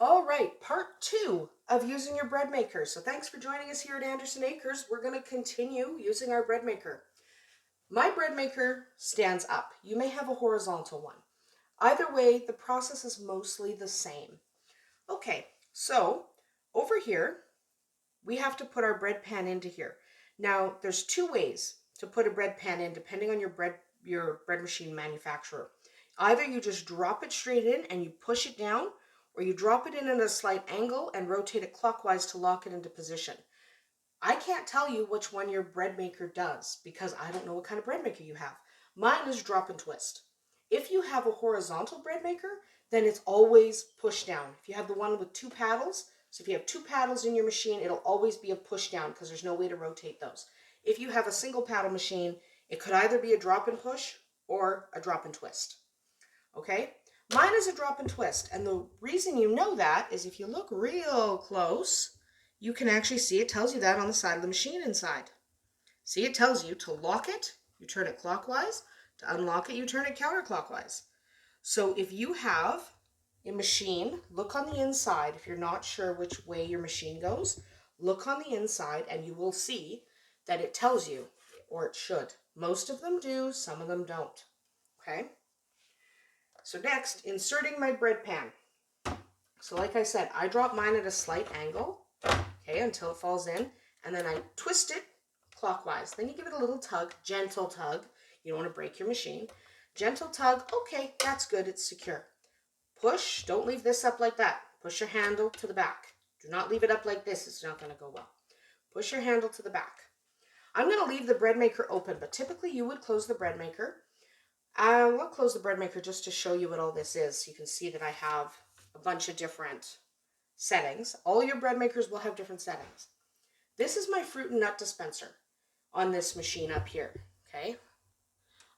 All right, part two of using your bread maker. So thanks for joining us here at Andersen Acres. We're going to continue using our bread maker. My bread maker stands up. You may have a horizontal one. Either way, the process is mostly the same. Okay, so over here, we have to put our bread pan into here. Now, there's two ways to put a bread pan in depending on your bread machine manufacturer. Either you just drop it straight in and you push it down, or you drop it in at a slight angle and rotate it clockwise to lock it into position. I can't tell you which one your bread maker does because I don't know what kind of bread maker you have. Mine is drop and twist. If you have a horizontal bread maker, then it's always push down. If you have the one with two paddles, so if you have two paddles in your machine, it'll always be a push down because there's no way to rotate those. If you have a single paddle machine, it could either be a drop and push or a drop and twist. Okay? Mine is a drop and twist, and the reason you know that is if you look real close, you can actually see it tells you that on the side of the machine inside. See, it tells you to lock it, you turn it clockwise. To unlock it, you turn it counterclockwise. So if you have a machine, look on the inside. If you're not sure which way your machine goes, look on the inside and you will see that it tells you, or it should. Most of them do, some of them don't. Okay? So next, inserting my bread pan. So like I said, I drop mine at a slight angle, okay, until it falls in, and then I twist it clockwise. Then you give it a little tug, gentle tug. You don't want to break your machine. Gentle tug, okay, that's good, it's secure. Push, don't leave this up like that. Push your handle to the back. Do not leave it up like this, it's not going to go well. Push your handle to the back. I'm going to leave the bread maker open, but typically you would close the bread maker. I'll close the bread maker just to show you what all this is. You can see that I have a bunch of different settings. All your bread makers will have different settings. This is my fruit and nut dispenser on this machine up here, okay?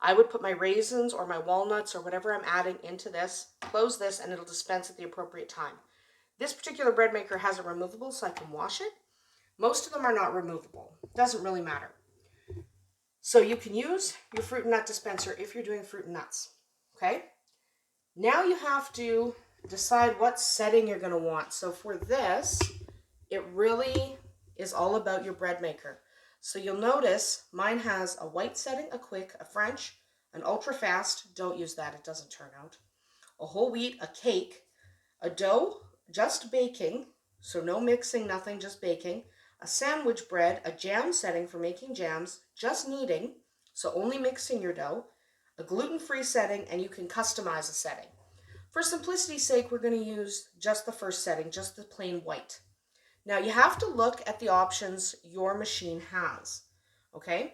I would put my raisins or my walnuts or whatever I'm adding into this, close this, and it'll dispense at the appropriate time. This particular bread maker has it removable so I can wash it. Most of them are not removable. Doesn't really matter. So you can use your fruit and nut dispenser if you're doing fruit and nuts, okay? Now you have to decide what setting you're going to want. So for this, it really is all about your bread maker. So you'll notice mine has a white setting, a quick, a French, an ultra fast, don't use that, it doesn't turn out, a whole wheat, a cake, a dough, just baking, so no mixing, nothing, just baking, a sandwich bread, a jam setting for making jams, just kneading, so only mixing your dough, a gluten-free setting, and you can customize a setting. For simplicity's sake, we're going to use just the first setting, just the plain white. Now you have to look at the options your machine has, okay?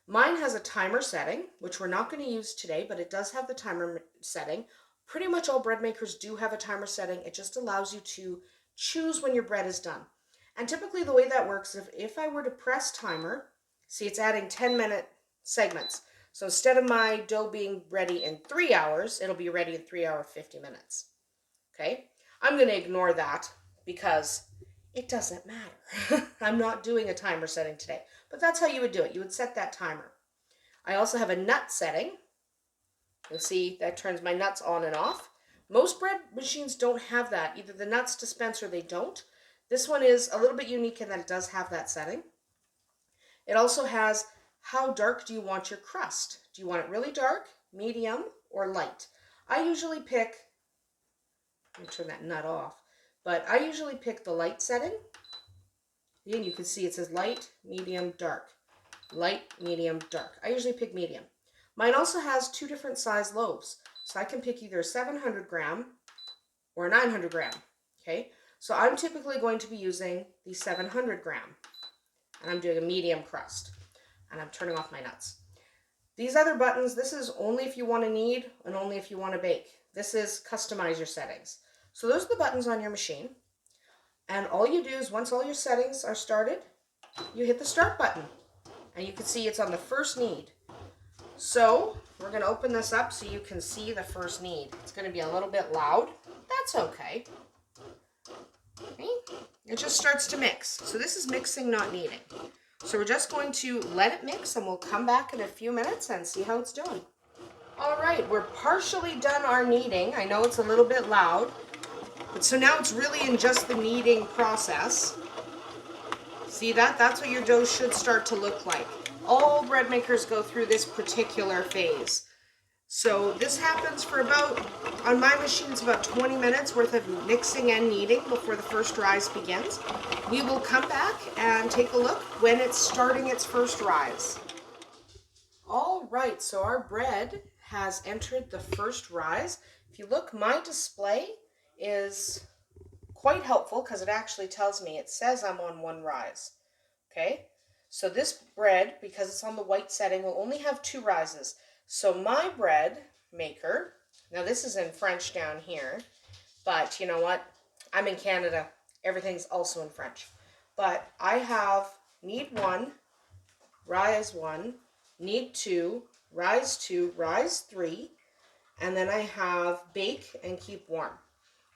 Mine has a timer setting, which we're not going to use today, but it does have the timer setting. Pretty much all bread makers do have a timer setting. It just allows you to choose when your bread is done. And typically the way that works, if I were to press timer, see it's adding 10-minute segments. So instead of my dough being ready in 3 hours, it'll be ready in 3 hours, 50 minutes. Okay? I'm going to ignore that because it doesn't matter. I'm not doing a timer setting today, but that's how you would do it. You would set that timer. I also have a nut setting. You'll see that turns my nuts on and off. Most bread machines don't have that. Either the nuts dispense or they don't. This one is a little bit unique in that it does have that setting. It also has how dark do you want your crust? Do you want it really dark, medium, or light? I usually pick, let me turn that nut off, but I usually pick the light setting. Again, you can see it says light, medium, dark. Light, medium, dark. I usually pick medium. Mine also has two different size loaves. So I can pick either a 700 gram or a 900 gram. Okay, so I'm typically going to be using the 700 gram. And I'm doing a medium crust. And I'm turning off my nuts. These other buttons, this is only if you want to knead and only if you want to bake. This is customize your settings. So those are the buttons on your machine. And all you do is once all your settings are started, you hit the start button. And you can see it's on the first knead. So we're going to open this up so you can see the first knead. It's going to be a little bit loud. That's okay. Okay. It just starts to mix. So this is mixing, not kneading. So we're just going to let it mix and we'll come back in a few minutes and see how it's doing. All right, we're partially done our kneading. I know it's a little bit loud. But so now it's really in just the kneading process. See that? That's what your dough should start to look like. All bread makers go through this particular phase. So this happens for about, on my machine, it's about 20 minutes worth of mixing and kneading before the first rise begins. We will come back and take a look when it's starting its first rise. All right, so our bread has entered the first rise. If you look, my display is quite helpful because it actually tells me, it says I'm on one rise. Okay, so this bread, because it's on the white setting, will only have 2 rises. So my bread maker, now this is in French down here, but you know what? I'm in Canada. Everything's also in French. But I have knead 1, rise 1, knead 2, rise 2, rise 3, and then I have bake and keep warm.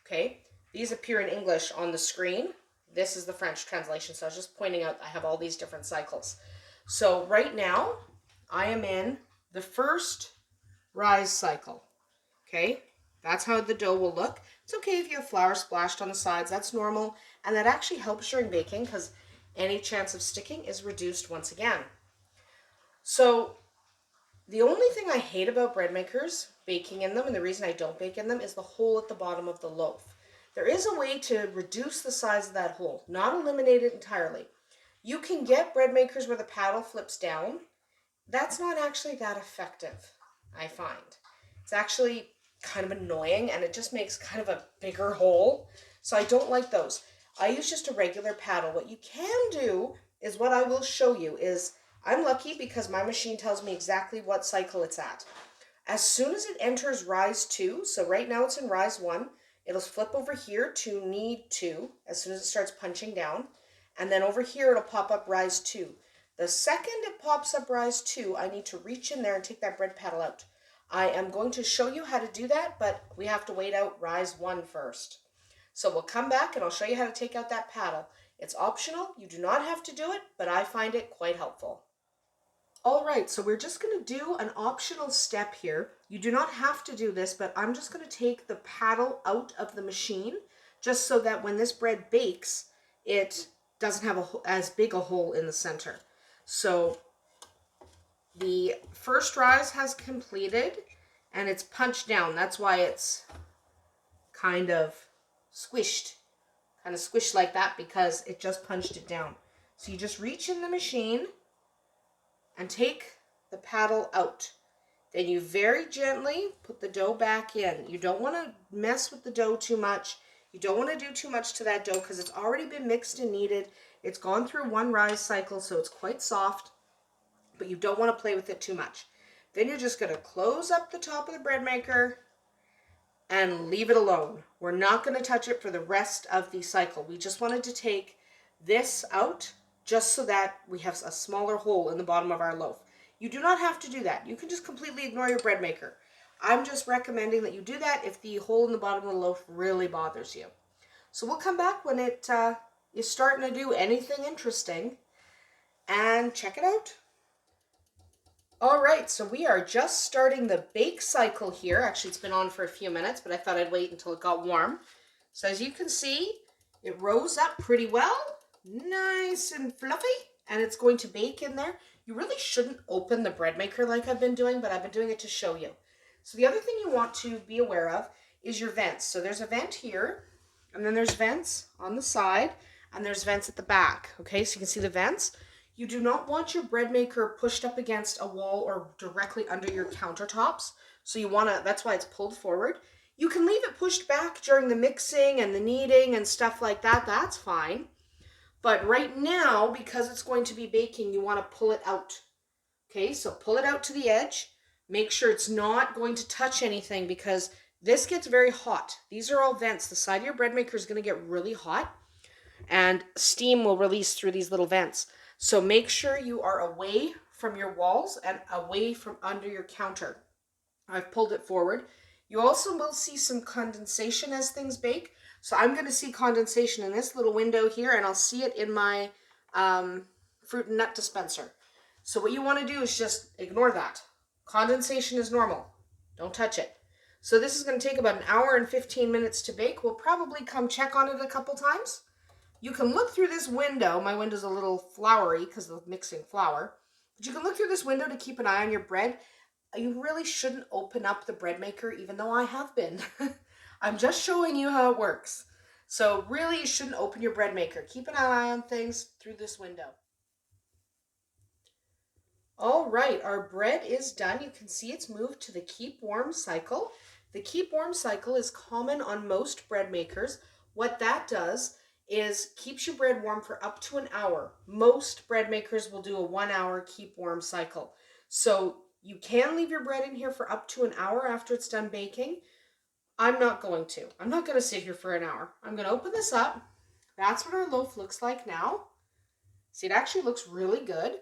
Okay, these appear in English on the screen. This is the French translation, so I was just pointing out I have all these different cycles. So right now, I am in the first rise cycle. Okay, that's how the dough will look. It's okay if you have flour splashed on the sides, that's normal, and that actually helps during baking because any chance of sticking is reduced once again. So the only thing I hate about bread makers, baking in them, and the reason I don't bake in them, is the hole at the bottom of the loaf. There is a way to reduce the size of that hole, not eliminate it entirely. You can get bread makers where the paddle flips down. That's not actually that effective, I find. It's actually kind of annoying and it just makes kind of a bigger hole. So I don't like those. I use just a regular paddle. What you can do is what I will show you is, I'm lucky because my machine tells me exactly what cycle it's at. As soon as it enters rise 2, so right now it's in rise 1, it'll flip over here to knead 2 as soon as it starts punching down. And then over here it'll pop up rise 2. The second it pops up rise 2, I need to reach in there and take that bread paddle out. I am going to show you how to do that, but we have to wait out rise 1 first. So we'll come back and I'll show you how to take out that paddle. It's optional, you do not have to do it, but I find it quite helpful. All right, so we're just going to do an optional step here. You do not have to do this, but I'm just going to take the paddle out of the machine just so that when this bread bakes, it doesn't have as big a hole in the center. So the first rise has completed and it's punched down. That's why it's kind of squished like that, because it just punched it down. So you just reach in the machine and take the paddle out. Then you very gently put the dough back in. You don't want to mess with the dough too much. You don't want to do too much to that dough because it's already been mixed and kneaded. It's gone through one rise cycle, so it's quite soft, but you don't want to play with it too much. Then you're just going to close up the top of the bread maker and leave it alone. We're not going to touch it for the rest of the cycle. We just wanted to take this out just so that we have a smaller hole in the bottom of our loaf. You do not have to do that. You can just completely ignore your bread maker. I'm just recommending that you do that if the hole in the bottom of the loaf really bothers you. So we'll come back when it is starting to do anything interesting and check it out. All right, so we are just starting the bake cycle here. Actually, it's been on for a few minutes, but I thought I'd wait until it got warm. So as you can see, it rose up pretty well, nice and fluffy, and it's going to bake in there. You really shouldn't open the bread maker like I've been doing, but I've been doing it to show you. So the other thing you want to be aware of is your vents. So there's a vent here, and then there's vents on the side, and there's vents at the back. Okay, so you can see the vents. You do not want your bread maker pushed up against a wall or directly under your countertops. So you want to, that's why it's pulled forward. You can leave it pushed back during the mixing and the kneading and stuff like that. That's fine. But right now, because it's going to be baking, you want to pull it out. Okay, so pull it out to the edge. Make sure it's not going to touch anything because this gets very hot. These are all vents. The side of your bread maker is going to get really hot and steam will release through these little vents. So make sure you are away from your walls and away from under your counter. I've pulled it forward. You also will see some condensation as things bake. So I'm going to see condensation in this little window here, and I'll see it in my fruit and nut dispenser. So what you want to do is just ignore that. Condensation is normal. Don't touch it. So this is going to take about an hour and 15 minutes to bake. We'll probably come check on it a couple times. You can look through this window. My window's a little floury because of mixing flour. But you can look through this window to keep an eye on your bread. You really shouldn't open up the bread maker, even though I have been. I'm just showing you how it works. So really, you shouldn't open your bread maker. Keep an eye on things through this window. All right, our bread is done. You can see it's moved to the keep warm cycle. The keep warm cycle is common on most bread makers. What that does is keeps your bread warm for up to an hour. Most bread makers will do a 1 hour keep warm cycle. So you can leave your bread in here for up to an hour after it's done baking. I'm not going to. I'm not going to sit here for an hour. I'm going to open this up. That's what our loaf looks like now. See, it actually looks really good.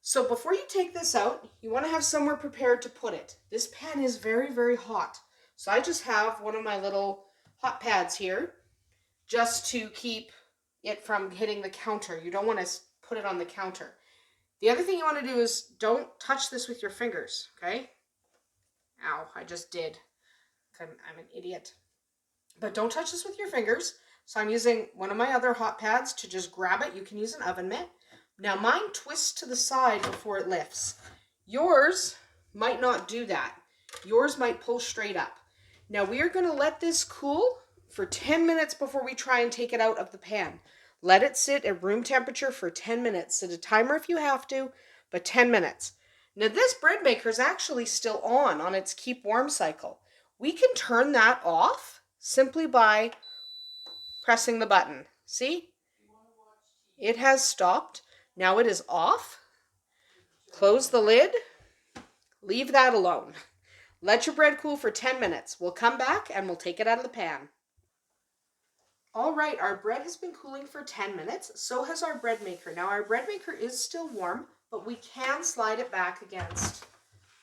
So before you take this out, you want to have somewhere prepared to put it. This pan is very, very hot. So I just have one of my little hot pads here just to keep it from hitting the counter. You don't want to put it on the counter. The other thing you want to do is don't touch this with your fingers, okay? Ow, I just did. I'm an idiot. But don't touch this with your fingers. So I'm using one of my other hot pads to just grab it. You can use an oven mitt. Now mine twists to the side before it lifts. Yours might not do that. Yours might pull straight up. Now we are going to let this cool for 10 minutes before we try and take it out of the pan. Let it sit at room temperature for 10 minutes. Set a timer if you have to, but 10 minutes. Now this bread maker is actually still on its keep warm cycle. We can turn that off simply by pressing the button. See? It has stopped. Now it is off. Close the lid. Leave that alone. Let your bread cool for 10 minutes. We'll come back and we'll take it out of the pan. All right, our bread has been cooling for 10 minutes. So has our bread maker. Now our bread maker is still warm, but we can slide it back against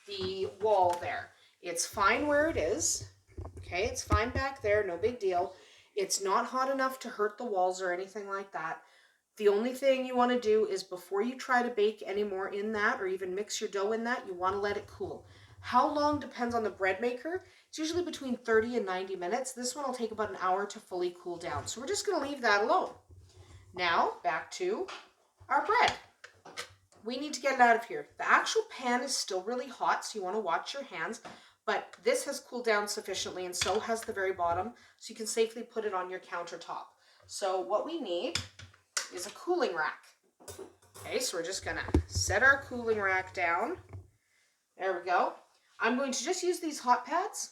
the wall there. It's fine where it is. Okay, it's fine back there, no big deal. It's not hot enough to hurt the walls or anything like that. The only thing you want to do is before you try to bake any more in that or even mix your dough in that, you want to let it cool. How long depends on the bread maker. It's usually between 30 and 90 minutes. This one will take about an hour to fully cool down. So we're just going to leave that alone. Now, back to our bread. We need to get it out of here. The actual pan is still really hot, so you want to watch your hands. But this has cooled down sufficiently, and so has the very bottom, so you can safely put it on your countertop. So what we need is a cooling rack. Okay, so we're just gonna set our cooling rack down. There we go. I'm going to just use these hot pads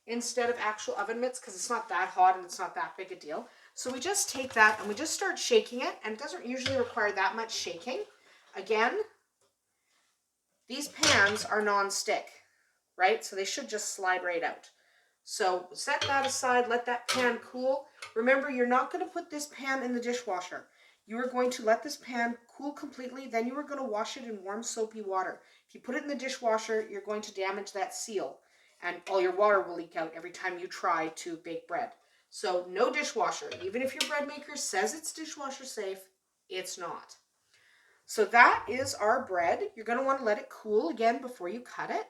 instead of actual oven mitts because it's not that hot and it's not that big a deal. So we just take that and we just start shaking it, and it doesn't usually require that much shaking. Again, these pans are non-stick, right? So they should just slide right out. So set that aside, let that pan cool. Remember, you're not going to put this pan in the dishwasher. You are going to let this pan cool completely, then you are going to wash it in warm soapy water. If you put it in the dishwasher, you're going to damage that seal, and all your water will leak out every time you try to bake bread. So no dishwasher. Even if your bread maker says it's dishwasher safe, it's not. So that is our bread. You're going to want to let it cool again before you cut it.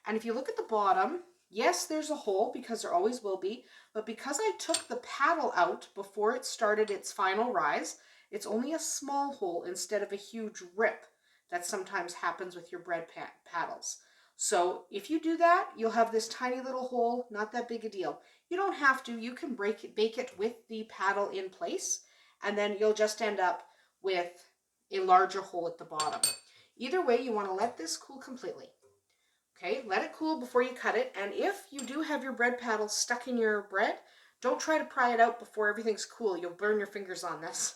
And if you look at the bottom, yes, there's a hole because there always will be, but because I took the paddle out before it started its final rise, it's only a small hole instead of a huge rip that sometimes happens with your bread paddles. So if you do that, you'll have this tiny little hole, not that big a deal. You don't have to. You can bake it with the paddle in place, and then you'll just end up with a larger hole at the bottom. Either way, you want to let this cool completely. Okay, let it cool before you cut it. And if you do have your bread paddle stuck in your bread, don't try to pry it out before everything's cool. You'll burn your fingers on this.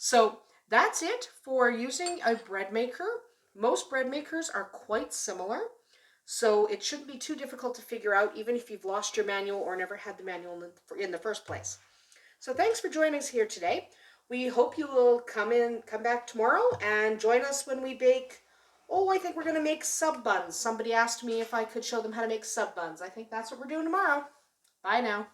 So that's it for using a bread maker. Most bread makers are quite similar, so it shouldn't be too difficult to figure out, even if you've lost your manual or never had the manual in the first place. So thanks for joining us here today. We hope you will come back tomorrow and join us when we bake. Oh, I think we're going to make sub buns. Somebody asked me if I could show them how to make sub buns. I think that's what we're doing tomorrow. Bye now.